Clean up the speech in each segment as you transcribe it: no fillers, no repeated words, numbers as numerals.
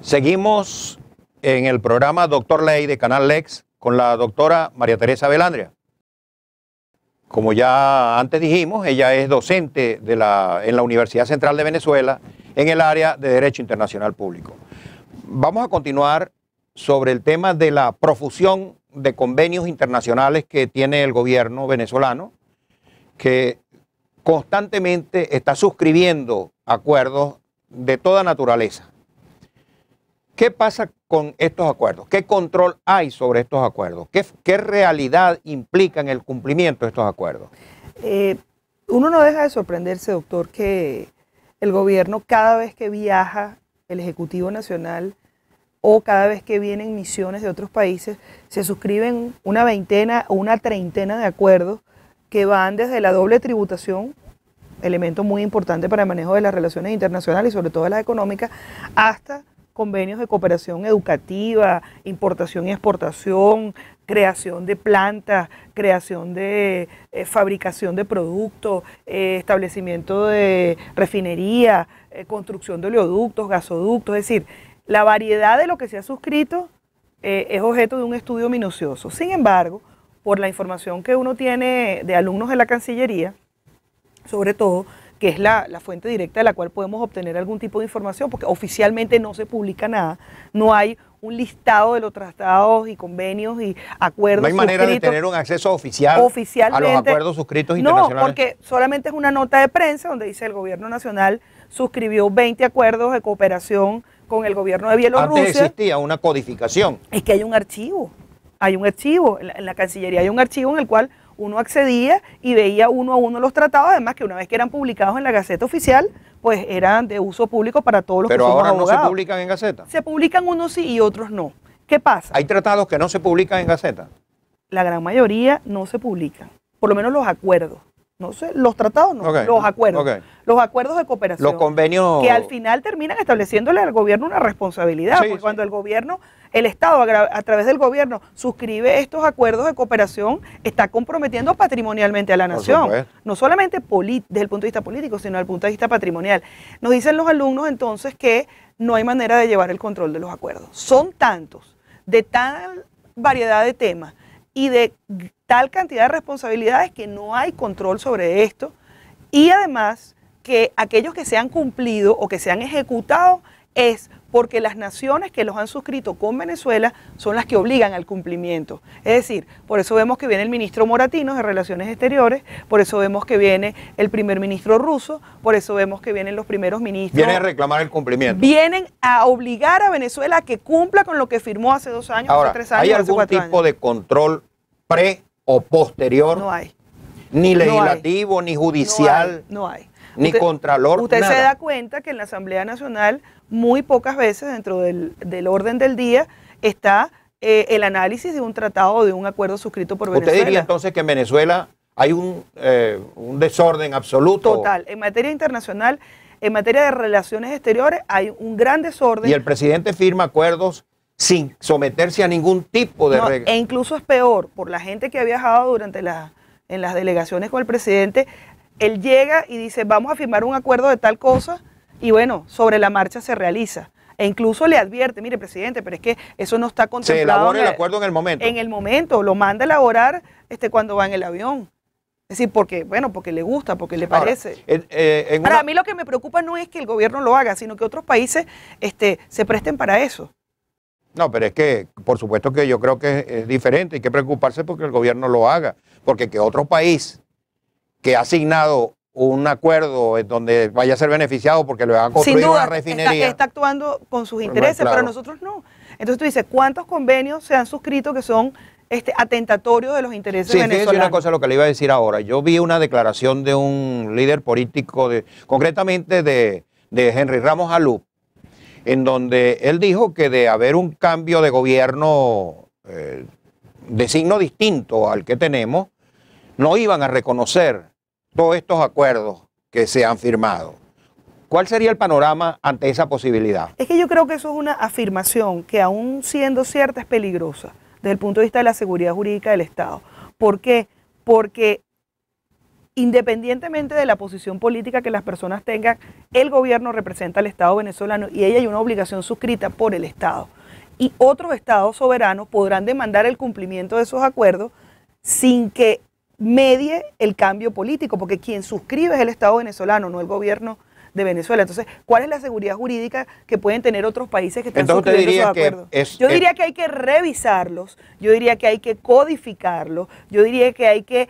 Seguimos en el programa Doctor Ley de Canal Lex con la doctora María Teresa Velandria. Como ya antes dijimos, ella es docente en la Universidad Central de Venezuela en el área de Derecho Internacional Público. Vamos a continuar sobre el tema de la profusión de convenios internacionales que tiene el gobierno venezolano, que constantemente está suscribiendo acuerdos de toda naturaleza. ¿Qué pasa con estos acuerdos? ¿Qué control hay sobre estos acuerdos? ¿Qué realidad implican el cumplimiento de estos acuerdos? Uno no deja de sorprenderse, doctor, que el gobierno, cada vez que viaja el Ejecutivo Nacional o cada vez que vienen misiones de otros países, se suscriben una veintena o una treintena de acuerdos que van desde la doble tributación, elemento muy importante para el manejo de las relaciones internacionales y sobre todo las económicas, hasta convenios de cooperación educativa, importación y exportación, creación de plantas, creación de fabricación de productos, establecimiento de refinería, construcción de oleoductos, gasoductos, es decir, la variedad de lo que se ha suscrito es objeto de un estudio minucioso. Sin embargo, por la información que uno tiene de alumnos de la Cancillería, sobre todo, que es la fuente directa de la cual podemos obtener algún tipo de información, porque oficialmente no se publica nada, no hay un listado de los tratados y convenios y acuerdos. No hay manera de tener un acceso oficial a los acuerdos suscritos internacionales. No, porque solamente es una nota de prensa donde dice el gobierno nacional suscribió 20 acuerdos de cooperación con el gobierno de Bielorrusia. Antes existía una codificación. Es que hay un archivo, en la Cancillería hay un archivo en el cual uno accedía y veía uno a uno los tratados, además que una vez que eran publicados en la Gaceta Oficial, pues eran de uso público para todos los que somos abogados. Pero ahora no se publican en Gaceta. Se publican unos sí y otros no. ¿Qué pasa? ¿Hay tratados que no se publican en Gaceta? La gran mayoría no se publican, por lo menos los acuerdos. No sé, los tratados no, okay, los acuerdos. Okay. Los acuerdos de cooperación. Los convenios. Que al final terminan estableciéndole al gobierno una responsabilidad, sí, porque cuando el gobierno, el Estado a través del gobierno suscribe estos acuerdos de cooperación, está comprometiendo patrimonialmente a la nación. No solamente desde el punto de vista político, sino desde el punto de vista patrimonial. Nos dicen los alumnos entonces que no hay manera de llevar el control de los acuerdos. Son tantos, de tal variedad de temas y de tal cantidad de responsabilidades que no hay control sobre esto, y además que aquellos que se han cumplido o que se han ejecutado es porque las naciones que los han suscrito con Venezuela son las que obligan al cumplimiento. Es decir, por eso vemos que viene el ministro Moratinos de Relaciones Exteriores, por eso vemos que viene el primer ministro ruso, por eso vemos que vienen los primeros ministros. Vienen a reclamar el cumplimiento. Vienen a obligar a Venezuela a que cumpla con lo que firmó hace 2 años, ahora, hace 3 años, ¿hay hace algún 4 tipo años? de control pre o posterior? No hay. Ni legislativo, ni judicial. No hay. Ni contralor, usted nada. Se da cuenta que en la Asamblea Nacional muy pocas veces dentro del orden del día está el análisis de un tratado o de un acuerdo suscrito por Venezuela. ¿Usted diría entonces que en Venezuela hay un desorden absoluto? Total. En materia internacional, en materia de relaciones exteriores, hay un gran desorden. Y el presidente firma acuerdos sin someterse a ningún tipo de regla. E incluso es peor, por la gente que ha viajado en las delegaciones con el presidente. Él llega y dice, vamos a firmar un acuerdo de tal cosa, y bueno, sobre la marcha se realiza. E incluso le advierte, mire, presidente, pero es que eso no está contemplado. Se elabora el acuerdo en el momento. En el momento, lo manda a elaborar cuando va en el avión. Es decir, porque le gusta, porque le parece. Ahora, a mí lo que me preocupa no es que el gobierno lo haga, sino que otros países se presten para eso. No, pero es que, por supuesto que yo creo que es diferente, hay que preocuparse porque el gobierno lo haga, porque que otro país que ha asignado un acuerdo en donde vaya a ser beneficiado porque le va a construir sin duda, una refinería. Está actuando con sus intereses, claro. Pero nosotros no. Entonces tú dices, ¿cuántos convenios se han suscrito que son atentatorios de los intereses venezolanos? Sí, una cosa lo que le iba a decir ahora. Yo vi una declaración de un líder político, concretamente de Henry Ramos Alup, en donde él dijo que de haber un cambio de gobierno de signo distinto al que tenemos, no iban a reconocer todos estos acuerdos que se han firmado. ¿Cuál sería el panorama ante esa posibilidad? Es que yo creo que eso es una afirmación que, aún siendo cierta, es peligrosa desde el punto de vista de la seguridad jurídica del Estado. ¿Por qué? Porque independientemente de la posición política que las personas tengan, el gobierno representa al Estado venezolano y ahí hay una obligación suscrita por el Estado. Y otros estados soberanos podrán demandar el cumplimiento de esos acuerdos sin que medie el cambio político, porque quien suscribe es el Estado venezolano, no el gobierno de Venezuela. Entonces, ¿cuál es la seguridad jurídica que pueden tener otros países que están suscribiendo esos acuerdos? Yo diría que hay que revisarlos, yo diría que hay que codificarlos, yo diría que hay que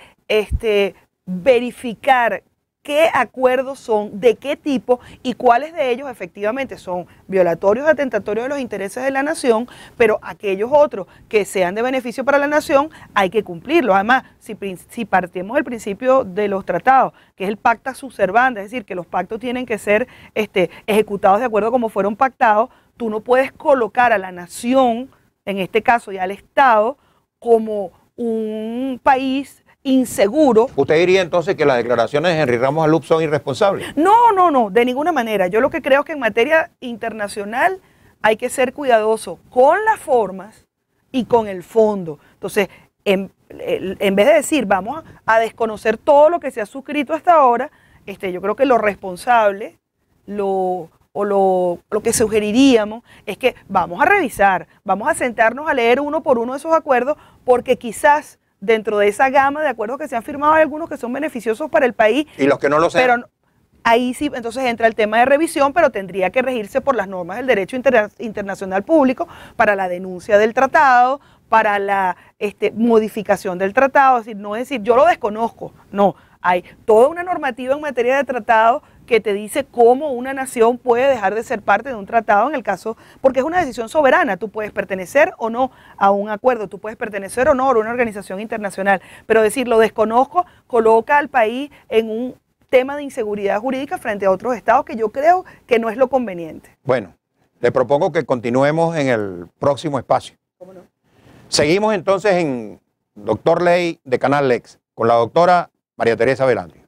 verificar qué acuerdos son, de qué tipo y cuáles de ellos efectivamente son violatorios, atentatorios de los intereses de la nación, pero aquellos otros que sean de beneficio para la nación hay que cumplirlos. Además, si partimos del principio de los tratados, que es el pacta sub servanda, es decir, que los pactos tienen que ser ejecutados de acuerdo como fueron pactados, tú no puedes colocar a la nación, en este caso y al Estado, como un país inseguro. ¿Usted diría entonces que las declaraciones de Henry Ramos Alup son irresponsables? No, de ninguna manera. Yo lo que creo es que en materia internacional hay que ser cuidadoso con las formas y con el fondo. Entonces, en vez de decir vamos a desconocer todo lo que se ha suscrito hasta ahora, yo creo que lo responsable, lo que sugeriríamos es que vamos a revisar, vamos a sentarnos a leer uno por uno de esos acuerdos, porque quizás dentro de esa gama de acuerdos que se han firmado hay algunos que son beneficiosos para el país. Y los que no lo sean. Pero ahí sí, entonces entra el tema de revisión, pero tendría que regirse por las normas del derecho internacional público para la denuncia del tratado, para la modificación del tratado. Es decir, yo lo desconozco, no. Hay toda una normativa en materia de tratado que te dice cómo una nación puede dejar de ser parte de un tratado en el caso, porque es una decisión soberana, tú puedes pertenecer o no a un acuerdo, tú puedes pertenecer o no a una organización internacional, pero decir lo desconozco coloca al país en un tema de inseguridad jurídica frente a otros estados que yo creo que no es lo conveniente. Bueno, le propongo que continuemos en el próximo espacio. ¿Cómo no? Seguimos entonces en Doctor Ley de Canal Lex con la doctora María Teresa Belandria.